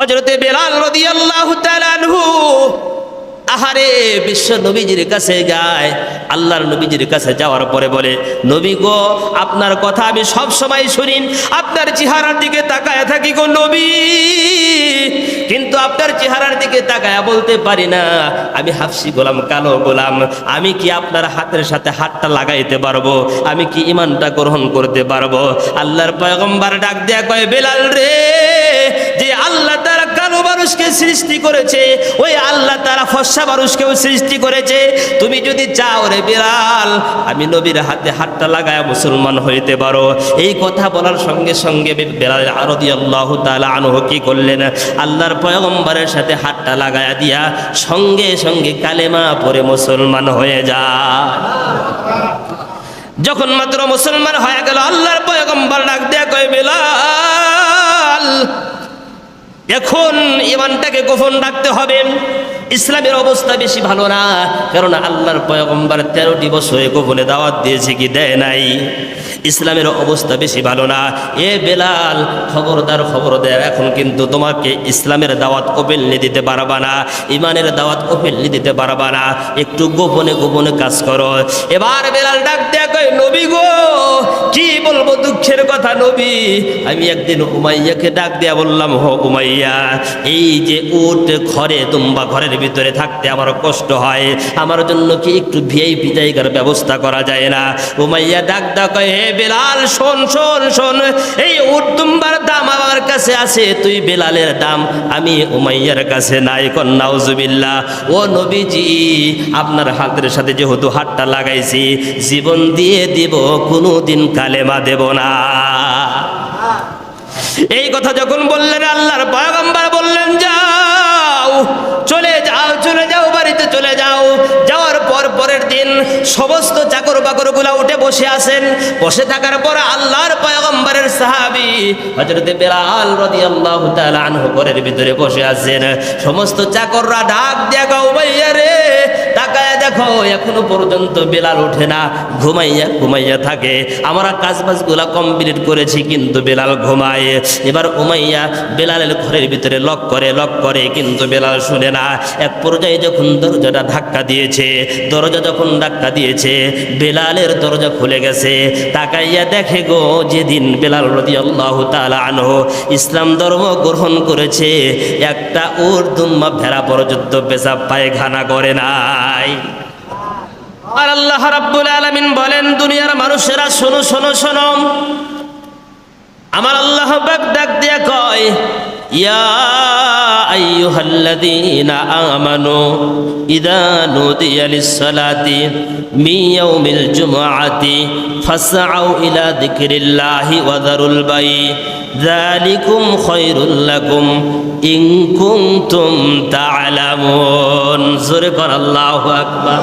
হযরতে বেলাল রাদিয়াল্লাহু তাআলা আনহু আহারে বিশ্ব নবীজির কাছে যায়। আল্লাহর নবীজির কাছে যাওয়ার পরে বলে, নবী গো, আপনার কথা আমি সব সময় শুনি, আপনার চেহারার দিকে তাকায়া থাকি গো নবী, কিন্তু আপনার চেহারার দিকে তাকায়া বলতে পারি না আমি হাফসি গোলাম, কালো গোলাম। আমি কি আপনার হাতের সাথে হাতটা লাগাইতে পারবো? আমি কি ঈমানটা গ্রহণ করতে পারবো? আল্লাহর পয়গম্বর ডাক দেয়া কয়, বেলাল রে, যে আল্লাহ তাআলা কালো মানুষকে সৃষ্টি করেছে, ওই আল্লাহ তাআলা ফর্সা মানুষকেও সৃষ্টি করেছে। তুমি যদি চাও রে বেলাল, আমি নবীর হাতে হাতটা লাগায়া মুসলমান হইতে পারো। এই কথা বলার সঙ্গে সঙ্গে বেলাল রাদিয়াল্লাহু তাআলা আনহু কি করলেন? আল্লাহর পয়গম্বরের সাথে হাতটা লাগায়া দিয়া সঙ্গে সঙ্গে কালেমা পড়ে মুসলমান হয়ে যায়। যখন মাত্র মুসলমান হয়ে গেল, আল্লাহর পয়গম্বর ডাক দেয়া কয়, বেলাল, এখন ঈমানটাকে গোপন রাখতে হবে। ইসলামের অবস্থা বেশি ভালো না, কারণ আল্লাহর পয়গম্বর 13টি বছরে গোপনে দাওয়াত দিয়েছে কি দেয় নাই? ইসলামের অবস্থা বেশি ভালো না। এ বেলাল, খবরদার খবরদার, এখন কিন্তু তোমাকে ইসলামের দাওয়াত ওপেনলি দিতে পারবা না, ইমানের দাওয়াত ওপেনলি দিতে পারবা না, একটু গোপনে গোপনে কাজ করো। এবার বেলাল ডাক দেয়া কয়, নবী গো, কি বলবো দুঃখের কথা নবী। আমি একদিন উমাইয়াকে ডাক দেয়া বললাম, হো উমাইয়া, এই যে উট ঘরে দুম্বা ঘরের ভিতরে থাকতে আমার কষ্ট হয়, আমার জন্য কি একটু ভিআইপি জায়গার ব্যবস্থা করা যায় না? উমাইয়া ডাক দেয়া কয়, হে বেলাল, শোন শোন শোন, এই উট দুম্বার দাম আমার কাছে আছে, তুই বেলালের দাম আমি উমাইয়ার কাছে নাই। কন নাউজুবিল্লাহ। ও নবীজি, আপনার হাতের সাথে যেহেতু হাতটা লাগাইছি, জীবন দিয়ে দিব, কোনোদিন কালেমা দেব না। এই কথা যখন বললেন, আল্লাহর পয়গম্বর বললেন, যাও, চলে যাও, চলে যাও, বাড়িতে চলে যাও। যাওয়ার পর পরের দিন সমস্ত চাকর বাকর গুলা উঠে বসে আছেন। বসে থাকার পর আল্লাহর পয়গম্বরের সাহাবী হযরতে বেলাল রাদিয়াল্লাহু তাআলা আনহু ঘরের ভিতরে বসে আছেন। সমস্ত চাকররা ডাক দিয়া কয়, উমাইয়া রে, তাকায়া দেখো, এখনো পর্যন্ত বেলাল ওঠে না, ঘুমাইয়া ঘুমাইয়া থাকে। আমরা কাজবাজগুলা কমপ্লিট করেছি, কিন্তু বেলাল ঘুমায়। এবার উমাইয়া বেলালের ঘরের ভিতরে লক করে, কিন্তু বেলাল শুনে না। এক পর্যায়ে যখন দরজাটা ধাক্কা দিয়েছে, দরজা যখন ধাক্কা দিয়েছে, বেলালের দরজা খুলে গেছে। তাকাইয়া দেখে গো, যেদিন বেলাল রাদিয়াল্লাহু তাআলা আনহু ইসলাম ধর্ম গ্রহণ করেছে, একটা উর্দুম্মা ভেড়া পর্যন্ত পেশাব পায়খানা করে নাই। আর আল্লাহ রাব্বুল আলামিন বলেন, দুনিয়ার মানুষেরা শোনো শোনো শোনো, আমার আল্লাহ পাক ডাক দিয়া কয়, ইয়া আইয়ুহাল্লাযীনা আমানু ইযা নুদিয়া লিস-সালাতি মিন ইয়াউমিল জুমআতি ফাসআউ ইলা যিকরিল্লাহি ওয়া যারুল বাই যালিকুম খায়রুল লাকুম ইন কুনতুম তা'লামুন। জোরে কর আল্লাহু আকবার।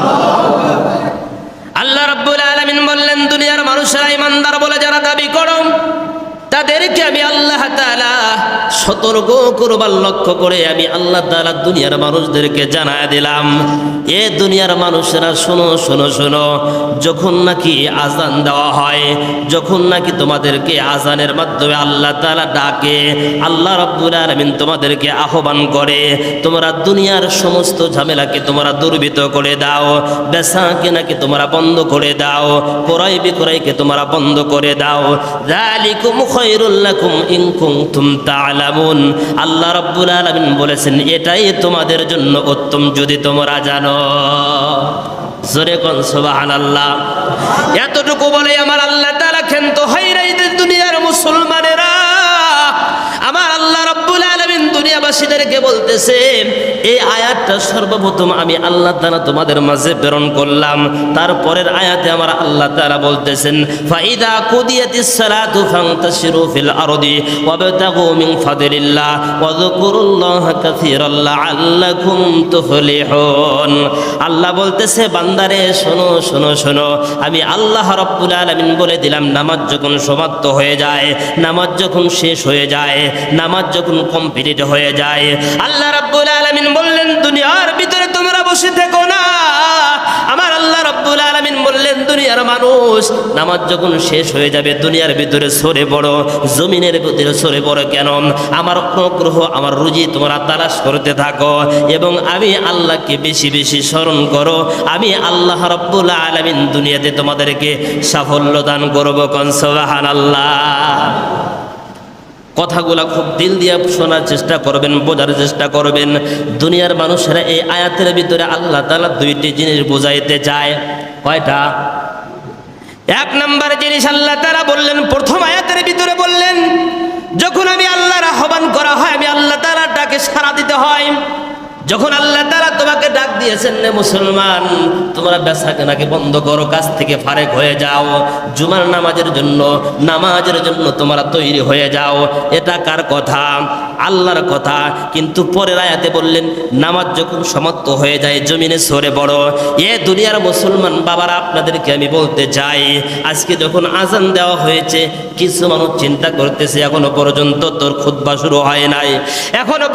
আল্লাহ রাব্বুল আলামিন বললেন, দুনিয়ার মানুষেরা ঈমানদার বলে যারা দাবি করো, তাদেরকে আমি আল্লাহ তাআলা সতর্ক করবার লক্ষ্য করে আমি আল্লাহ তাআলা দুনিয়ার মানুষদেরকে জানায় দিলাম, এ দুনিয়ার মানুষেরা শোনো শোনো শোনো, যখন নাকি আজান দেওয়া হয়, যখন নাকি তোমাদেরকে আজানের মাধ্যমে আল্লাহ তাআলা ডাকে, আল্লাহ রাব্বুল আলামিন তোমাদেরকে আহ্বান করে, তোমরা দুনিয়ার সমস্ত ঝামেলাকে তোমরা দুর্বৃত করে দাও, বেচা কেনাকে তোমরা বন্ধ করে দাও, ক্রয় বিক্রয়কে তোমরা বন্ধ করে দাও। যালিকুম খায়রুল লাকুম ইন কুনতুম তা'লামুন। আল্লাহ রাব্বুল আলামিন বলেছেন, এটাই তোমাদের জন্য উত্তম যদি তোমরা জানো। জোরে কোন সুবহানাল্লাহ। এতটুকু বলে আমার আল্লাহ তাআলা ক্ষান্ত হয় নাই যে দুনিয়ার মুসলমানেরা, আমার আল্লাহ রাব্বুল আলামিন দুনিয়াবাসীদেরকে বলতেছেন, এই আয়াতটা সর্বপ্রথম আমি আল্লাহ তাআলা তোমাদের মাঝে প্রেরণ করলাম। তারপরের আয়াতে আমার আল্লাহ তাআলা বলতেছেন, ফাইদা কুদিয়াতিস সালাতু ফান্তাশিরু ফিল আরদি ওয়াবতাগু মিন ফাদলিল্লাহ ওয়া যকুরুল্লাহা কাসীরান লাআল্লাকুম তুফলিহুন। আল্লাহ বলতেছে, বান্দারে শোনো শোনো শোনো, আমি আল্লাহ রাব্বুল আলামিন বলে দিলাম, নামাজ যখন সমাপ্ত হয়ে যায়, নামাজ যখন শেষ হয়ে যায়, নামাজ যখন কমপ্লিট হয়ে হয়ে যায়। আল্লাহ রাব্বুল আলামিন বললেন দুনিয়ার ভিতরে তোমরা বসে থেকো না। আমার আল্লাহ রাব্বুল আলামিন বললেন দুনিয়ার মানুষ নামাজ যখন শেষ হয়ে যাবে দুনিয়ার ভিতরে সরে পড়ো, জমিনের ভিতরে সরে পড়ো। কেন? আমার অনুগ্রহ আমার রুজি তোমরা তালাশ করতে থাকো এবং আমি আল্লাহকে বেশি বেশি স্মরণ করো। আমি আল্লাহ রাব্বুল আলামিন দুনিয়াতে তোমাদেরকে সাফল্য দান করব। কোন সুবহানাল্লাহ। কথাগুলা খুব দিল দিয়ে শোনার চেষ্টা করবেন, বোঝার চেষ্টা করবেন। দুনিয়ার মানুষেরা এই আয়াতের ভিতরে আল্লাহ তাআলা দুইটি জিনিস বোঝাইতে চায়। কয়টা? এক নম্বর জিনিস আল্লাহ তাআলা বললেন, প্রথম আয়াতের ভিতরে বললেন যখন আমি আল্লাহর আহ্বান করা হয় আমি আল্লাহ তাআলার ডাকে সাড়া দিতে হয়। যখন আল্লাহ তাআলা তোমাকে ডাক দিয়েছেন রে মুসলমান তোমরা বেচাকেনাকে বন্ধ করো, কাজ থেকে ফারেক হয়ে যাও, জুমার নামাজের জন্য তোমরা তৈরি হয়ে যাও। এটা কার কথা? আল্লাহর কথা। কিন্তু পরের আয়াতে বললেন নামাজ যখন সমাপ্ত হয়ে যায় জমিনে সরে পড়ো। এ দুনিয়ার মুসলমান বাবারা আপনাদেরকে আমি বলতে চাই আজকে যখন আজান দেওয়া হয়েছে কিছু মানুষ চিন্তা করতেছে এখনো পর্যন্ত তোর খুতবা শুরু হয় নাই, এখনো